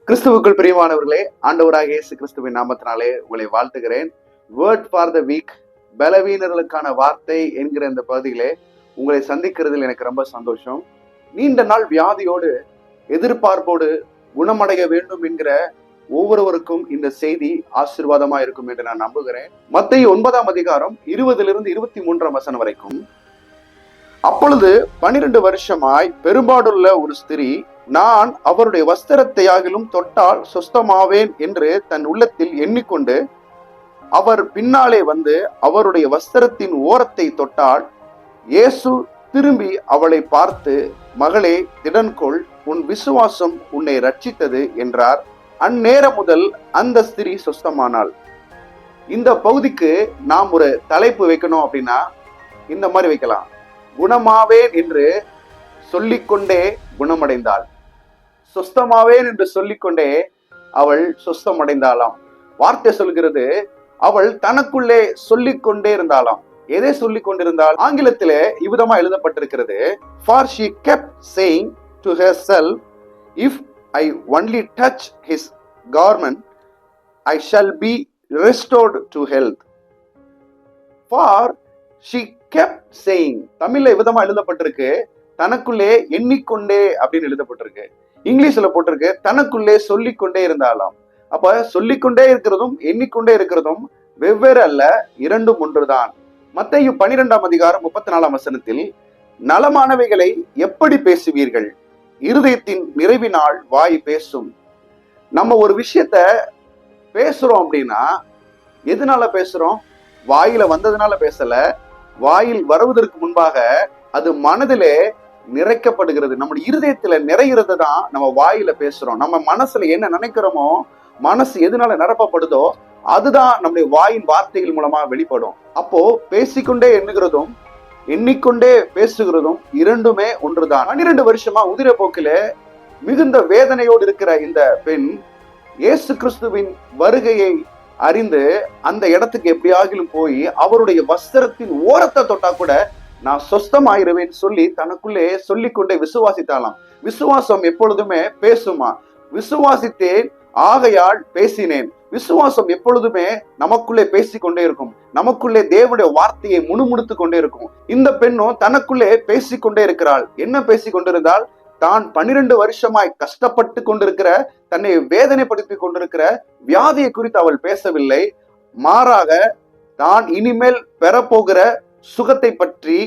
கிறிஸ்துவுக்குள் பிரியமானவர்களே, ஆண்டவராகிய இயேசு கிறிஸ்துவின் நாமத்தினாலே உங்களை வாழ்த்துகிறேன். வேர்ட் ஃபார் த வீக், பலவீனர்களுக்கான வார்த்தை என்கிற இந்த பகுதியிலே உங்களை சந்திக்கிறதில் எனக்கு ரொம்ப சந்தோஷம். நீண்ட நாள் வியாதியோடு எதிர்பார்ப்போடு குணமடைய வேண்டும் என்கிற ஒவ்வொருவருக்கும் இந்த செய்தி ஆசீர்வாதமா இருக்கும் என்று நான் நம்புகிறேன். மத்தேயு 9ஆம் அதிகாரம் 20 to 23 வரைக்கும். அப்பொழுது 12 வருஷமாய் பெரும்பாடுள்ள ஒரு ஸ்திரீ, நான் அவருடைய வஸ்திரத்தையாகிலும் தொட்டால் சொஸ்தமாவேன் என்று தன் உள்ளத்தில் எண்ணிக்கொண்டு அவர் பின்னாலே வந்து அவருடைய வஸ்திரத்தின் ஓரத்தை தொட்டால், இயேசு திரும்பி அவளை பார்த்து, மகளே, திடன்கொள், உன் விசுவாசம் உன்னை ரட்சித்தது என்றார். அந்நேரம் முதல் அந்த ஸ்திரீ சொஸ்தமானாள். இந்த பகுதிக்கு நாம் ஒரு தலைப்பு வைக்கணும் அப்படின்னா இந்த மாதிரி வைக்கலாம்: குணமாவேன் என்று சொல்லிக்கொண்டே குணமடைந்தாள். சொஸ்தமாவேன் என்று சொல்லிக்கொண்டே அவள் சொஸ்தமடைந்தாளாம். வார்த்தை சொல்கிறது, அவள் தனக்குள்ளே சொல்லிக்கொண்டே இருந்தாளாம். எதை சொல்லிக் கொண்டிருந்தால்? ஆங்கிலத்திலே இவ்விதமா எழுதப்பட்டிருக்கிறது, for she kept saying to herself, if I only touch his garment, I shall be restored to health. For she kept saying. தமிழ்ல இவ்விதமா எழுதப்பட்டிருக்கு, தனக்குள்ளே எண்ணிக்கொண்டே அப்படின்னு எழுதப்பட்டிருக்கு. இங்கிலீஷ்ல போட்டிருக்கு, தனக்குள்ளே சொல்லிக்கொண்டே இருந்தாலாம். அப்ப சொல்லிக்கொண்டே இருக்கிறதும் எண்ணிக்கொண்டே இருக்கிறதும் வெவ்வேறு அல்ல, இரண்டும் ஒன்றுதான். மத்தேயு 12ஆம் அதிகாரம் 34ஆம் வசனத்தில், நலமானவைகளை எப்படி பேசுவீர்கள்? இருதயத்தின் நிறைவினால் வாய் பேசும். நம்ம ஒரு விஷயத்த பேசுறோம் அப்படின்னா எதனால பேசுறோம்? வாயில வந்ததுனால பேசல, வாயில் வருவதற்கு முன்பாக அது மனதிலே நிறைக்கப்படுகிறது. நம்முடைய இருதயத்துல நிறைகிறது தான் நம்ம வாயில பேசுறோம். நம்ம மனசுல என்ன நினைக்கிறோமோ, மனசு எதனால நிரப்பப்படுதோ அதுதான் நம்முடைய வாயின் வார்த்தைகள் மூலமா வெளிப்படும். அப்போ பேசிக்கொண்டே எண்ணுகிறதும் எண்ணிக்கொண்டே பேசுகிறதும் இரண்டுமே ஒன்றுதான். 12 வருஷமா உதிர போக்கில மிகுந்த வேதனையோடு இருக்கிற இந்த பெண் இயேசு கிறிஸ்துவின் வருகையை அறிந்து அந்த இடத்துக்கு எப்படியாகிலும் போய் அவருடைய வஸ்திரத்தின் ஓரத்தை தொட்டா கூட நான் சொஸ்தமாயிருவேன் சொல்லி தனக்குள்ளே சொல்லிக்கொண்டே விசுவாசித்தாலாம். விசுவாசம் எப்பொழுதுமே பேசுமா? விசுவாசித்தேன் ஆகையால் பேசினேன். விசுவாசம் எப்பொழுதுமே நமக்குள்ளே பேசிக்கொண்டே இருக்கும். நமக்குள்ளே தேவனுடைய வார்த்தையை முணுமுணுத்து கொண்டே இருக்கும். இந்த பெண்ணும் தனக்குள்ளே பேசிக்கொண்டே இருக்கிறாள். என்ன பேசிக் கொண்டிருந்தால், தான் 12 வருஷமாய் கஷ்டப்பட்டு கொண்டிருக்கிற, தன்னை வேதனைப்படுத்தி கொண்டிருக்கிற வியாதியை குறித்து அவள் பேசவில்லை. மாறாக தான் இனிமேல் பெறப்போகிற சுகத்தை பற்றி,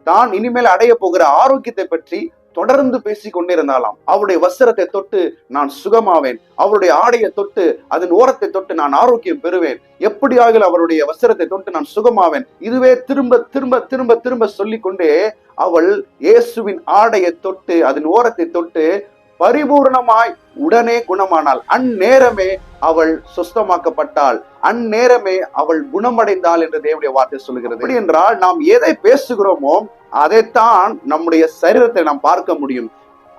தான் இனிமேல் அடைய போகிற ஆரோக்கியத்தை பற்றி தொடர்ந்து பேசிக் கொண்டிருந்தாலாம். அவருடைய வஸ்திரத்தை தொட்டு நான் சுகமாவேன், அவருடைய ஆடையை தொட்டு அதன் ஓரத்தை தொட்டு நான் ஆரோக்கியம் பெறுவேன், எப்படியாக அவருடைய வஸ்திரத்தை தொட்டு நான் சுகமாவேன். இதுவே திரும்ப திரும்ப திரும்ப திரும்ப சொல்லிக்கொண்டே அவள் இயேசுவின் ஆடையை தொட்டு அதன் ஓரத்தை தொட்டு பரிபூர்ணமாய் உடனே குணமானாள். அந்நேரமே அவள் சுஸ்தமாக்கப்பட்டாள். அந்நேரமே அவள் குணமடைந்தாள் என்று தேவனுடைய வார்த்தை சொல்கிறது. அப்படி என்றால் நாம் எதை பேசுகிறோமோ அதைத்தான் நம்முடைய சரீரத்தை நாம் பார்க்க முடியும்.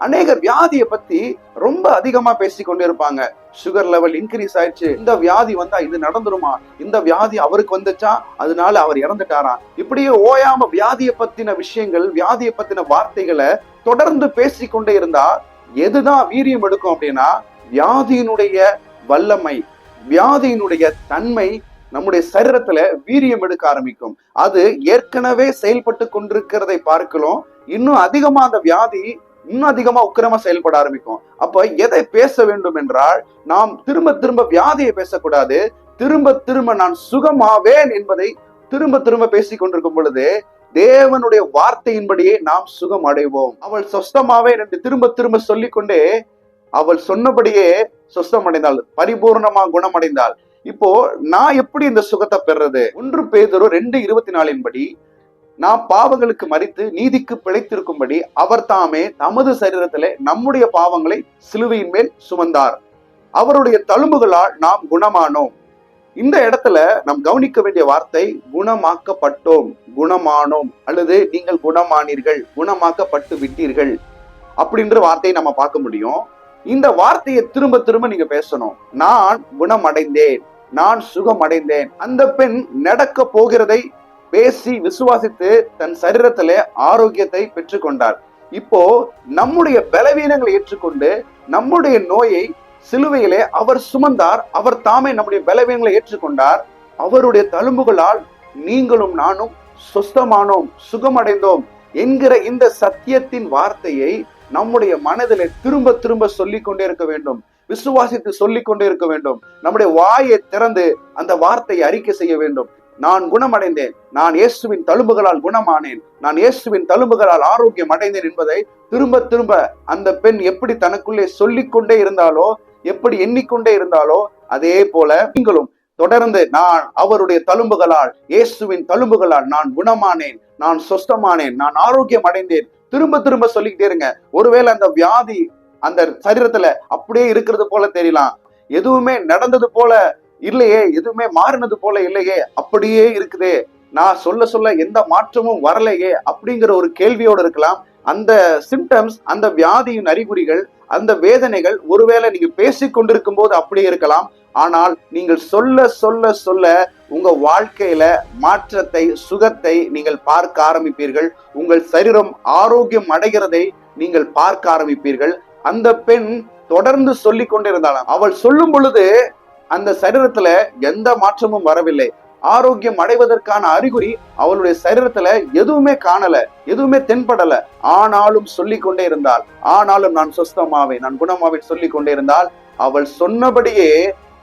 அநேகர் வியாதியை பத்தி ரொம்ப அதிகமா பேசி கொண்டே இருப்பாங்க. சுகர் லெவல் இன்க்ரீஸ் ஆயிடுச்சு, இந்த வியாதி வந்தா இது நடந்துருமா, இந்த வியாதி அவருக்கு வந்துச்சா அதனால அவர் இறந்துட்டாரா, இப்படியே ஓயாம வியாதியை பத்தின விஷயங்கள், வியாதியை பத்தின வார்த்தைகளை தொடர்ந்து பேசி கொண்டே இருந்தா எதுதான் வீரியம் எடுக்கும் அப்படின்னா, வியாதியினுடைய வல்லமை, வியாதியினுடைய தன்மை நம்முடைய சரீரத்துல வீரியம் எடுக்க ஆரம்பிக்கும். அது ஏற்கனவே செயல்பட்டு கொண்டிருக்கிறதை பார்க்கலாம், இன்னும் அதிகமா அந்த வியாதி இன்னும் அதிகமா உக்கிரமா செயல்பட ஆரம்பிக்கும். அப்ப எதை பேச வேண்டும் என்றால், நாம் திரும்ப திரும்ப வியாதியை பேசக்கூடாது. திரும்ப திரும்ப நான் சுகமாவேன் என்பதை திரும்ப திரும்ப பேசிக் கொண்டிருக்கும் பொழுது தேவனுடைய வார்த்தையின்படியே நாம் சுகம் அடைவோம். அவள் சொஸ்தமாவேன் என்று திரும்ப திரும்ப சொல்லிக்கொண்டே அவள் சொன்னபடியே சொஸ்தமடைந்தாள், பரிபூர்ணமா குணமடைந்தாள். இப்போ நான் எப்படி இந்த சுகத்தை பெறுறது? 1 பேதுரு 2:24 படி, நாம் பாவங்களுக்கு மரித்து நீதிக்கு பிழைத்திருக்கும்படி அவர் தாமே தமது சரீரத்திலே நம்முடைய பாவங்களை சிலுவையின் மேல் சுமந்தார், அவருடைய தழும்புகளால் நாம் குணமானோம். இந்த இடத்துல நாம் கவனிக்க வேண்டிய வார்த்தை குணமாக்கப்பட்டோம், குணமானோம், அல்லது நீங்கள் குணமானீர்கள், குணமாக்கப்பட்டு விட்டீர்கள் அப்படின்ற வார்த்தையை நம்ம பார்க்க முடியும். இந்த வார்த்தையை திரும்ப திரும்ப நீங்க பேசணும். நான் குணமடைந்தேன், நான் சுகமடைந்தேன். அந்த பெண் நடக்க போகிறதை பேசி விசுவாசித்து தன் சரீரத்திலே ஆரோக்கியத்தை பெற்றுக்கொண்டார். இப்போ நம்முடைய பலவீனங்களை ஏற்றுக்கொண்டு நம்முடைய நோயை சிலுவையிலே அவர் சுமந்தார், அவர் தாமே நம்முடைய பலவீனங்களை ஏற்றுக்கொண்டார். அவருடைய தழும்புகளால் நீங்களும் நானும் சொஸ்தமானோம், சுகமடைந்தோம் என்கிற இந்த சத்தியத்தின் வார்த்தையை நம்முடைய மனதிலே திரும்ப திரும்ப சொல்லிக் கொண்டே இருக்க வேண்டும், விசுவாசித்து சொல்லிக் கொண்டே இருக்க வேண்டும். நம்முடைய வாயை திறந்து அந்த வார்த்தையை அறிக்கை செய்ய வேண்டும். நான் குணமடைந்தேன், நான் இயேசுவின் தழும்புகளால் குணமானேன், நான் இயேசுவின் தழும்புகளால் ஆரோக்கியம் அடைந்தேன் என்பதை திரும்ப திரும்ப அந்த பெண் எப்படி தனக்குள்ளே சொல்லிக் கொண்டே இருந்தாலோ, எப்படி எண்ணிக்கொண்டே இருந்தாலோ, அதே போல நீங்களும் தொடர்ந்து நான் அவருடைய தழும்புகளால், இயேசுவின் தழும்புகளால் நான் குணமானேன், நான் சொஸ்தமானேன், நான் ஆரோக்கியம் அடைந்தேன் திரும்ப திரும்ப சொல்லிக்கிட்டே இருங்க. ஒருவேளை அந்த வியாதி அந்த சரீரத்துல அப்படியே இருக்கிறது போல தெரியலாம், எதுவுமே நடந்தது போல இல்லையே, எதுவுமே மாறினது போல இல்லையே, அப்படியே இருக்குதே, நான் சொல்ல சொல்ல எந்த மாற்றமும் வரலையே அப்படிங்கிற ஒரு கேள்வியோடு இருக்கலாம். அந்த சிம்டம்ஸ், அந்த வியாதியின் அறிகுறிகள், அந்த வேதனைகள் ஒருவேளை நீங்க பேசிக் கொண்டிருக்கும் போது அப்படியே இருக்கலாம். ஆனால் நீங்கள் சொல்ல சொல்ல சொல்ல உங்க வாழ்க்கையில மாற்றத்தை, சுகத்தை நீங்கள் பார்க்க ஆரம்பிப்பீர்கள். உங்கள் சரீரம் ஆரோக்கியம் அடைகிறதை நீங்கள் பார்க்க ஆரம்பிப்பீர்கள். அந்த பெண் தொடர்ந்து சொல்லிக் கொண்டிருந்தாலும் அவள் சொல்லும் பொழுது அந்த சரீரத்துல எந்த மாற்றமும் வரவில்லை. ஆரோக்கியம் அடைவதற்கான அறிகுறி அவளுடைய சரீரத்துல எதுவுமே காணல, எதுவுமே தென்படல. ஆனாலும் சொல்லிக் கொண்டே இருந்தாள், ஆனாலும் நான் சொஸ்தமாவேன், நான் குணமாவேன் சொல்லிக் கொண்டே இருந்தால் அவள் சொன்னபடியே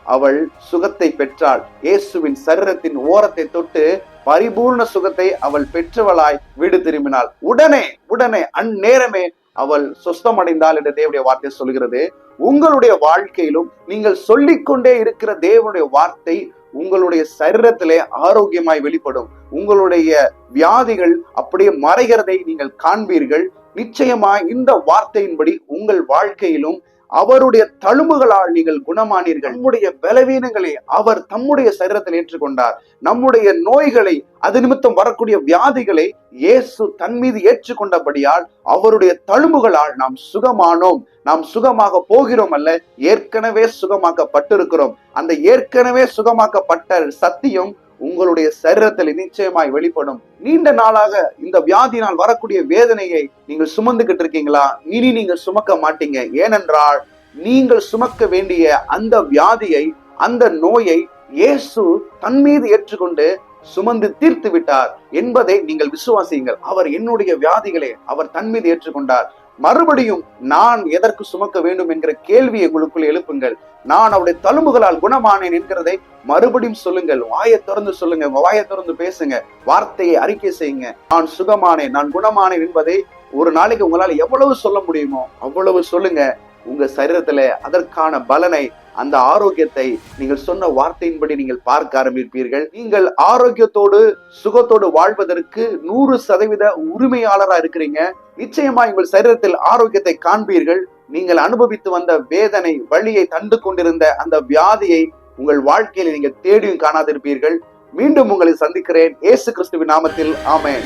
அவள் சுகத்தை பெற்றாள். இயேசுவின் சரீரத்தின் ஓரத்தை தொட்டு பரிபூர்ண சுகத்தை அவள் பெற்றவளாய் வீடு திரும்பினாள். உடனே அந்நேரமே அவள் சொஸ்தமடைந்தாள் என்று தேவனுடைய வார்த்தை சொல்கிறது. உங்களுடைய வாழ்க்கையிலும் நீங்கள் சொல்லிக்கொண்டே இருக்கிற தேவனுடைய வார்த்தை உங்களுடைய சரீரத்திலே ஆரோக்கியமாய் வெளிப்படும். உங்களுடைய வியாதிகள் அப்படியே மறைகிறதை நீங்கள் காண்பீர்கள். நிச்சயமாய் இந்த வார்த்தையின்படி உங்கள் வாழ்க்கையிலும் அவருடைய தழும்புகளால் நீங்கள் குணமானீர்கள். நம்முடைய பலவீனங்களை அவர் தம்முடைய சரீரத்தில் ஏற்றுக்கொண்டார். நம்முடைய நோய்களை, அது நிமித்தம் வரக்கூடிய வியாதிகளை இயேசு தன் மீது ஏற்றுக்கொண்டபடியால் அவருடைய தழும்புகளால் நாம் சுகமானோம். நாம் சுகமாக போகிறோம் அல்ல, ஏற்கனவே சுகமாக்கப்பட்டிருக்கிறோம். அந்த ஏற்கனவே சுகமாக்கப்பட்ட சத்தியம் உங்களுடைய சரீரத்தில் நிச்சயமாய் வெளிப்படும். நீண்ட நாளாக இந்த வியாதியினால் வரக்கூடிய வேதனையை நீங்கள் சுமந்துகிட்டு இருக்கீங்களா? இனி நீங்கள் சுமக்க மாட்டீங்க. ஏனென்றால் நீங்கள் சுமக்க வேண்டிய அந்த வியாதியை, அந்த நோயை இயேசு தன் மீது ஏற்றுக்கொண்டு சுமந்து தீர்த்து விட்டார் என்பதை நீங்கள் விசுவாசியுங்கள். அவர் என்னுடைய வியாதிகளை அவர் தன் மீது ஏற்றுக்கொண்டார். மறுபடியும் நான் எதற்கு சுமக்க வேண்டும் என்கிற கேள்வியை உங்களுக்குள் எழுப்புங்கள். நான் அவருடைய தழும்புகளால் குணமானேன் என்கிறதை மறுபடியும் சொல்லுங்கள். வாயை திறந்து சொல்லுங்க, உங்க வாயை திறந்து பேசுங்க, வார்த்தையை அறிக்கை செய்யுங்க. நான் சுகமானேன், நான் குணமானேன் என்பதை ஒரு நாளைக்கு உங்களால எவ்வளவு சொல்ல முடியுமோ அவ்வளவு சொல்லுங்க. உங்க சரீரத்துல அதற்கான பலனை, அந்த ஆரோக்கியத்தை நீங்கள் சொன்ன வார்த்தையின்படி நீங்கள் பார்க்க ஆரம்பிப்பீர்கள். நீங்கள் ஆரோக்கியத்தோடு சுகத்தோடு வாழ்வதற்கு 100% உரிமையாளரா இருக்கிறீங்க. நிச்சயமா உங்கள் சரீரத்தில் ஆரோக்கியத்தை காண்பீர்கள். நீங்கள் அனுபவித்து வந்த வேதனை, வலியை, தண்டு கொண்டிருந்த அந்த வியாதியை உங்கள் வாழ்க்கையில் நீங்கள் தேடியும் காணாதிருப்பீர்கள். மீண்டும் உங்களை சந்திக்கிறேன் இயேசு கிறிஸ்துவின் நாமத்தில். ஆமென்.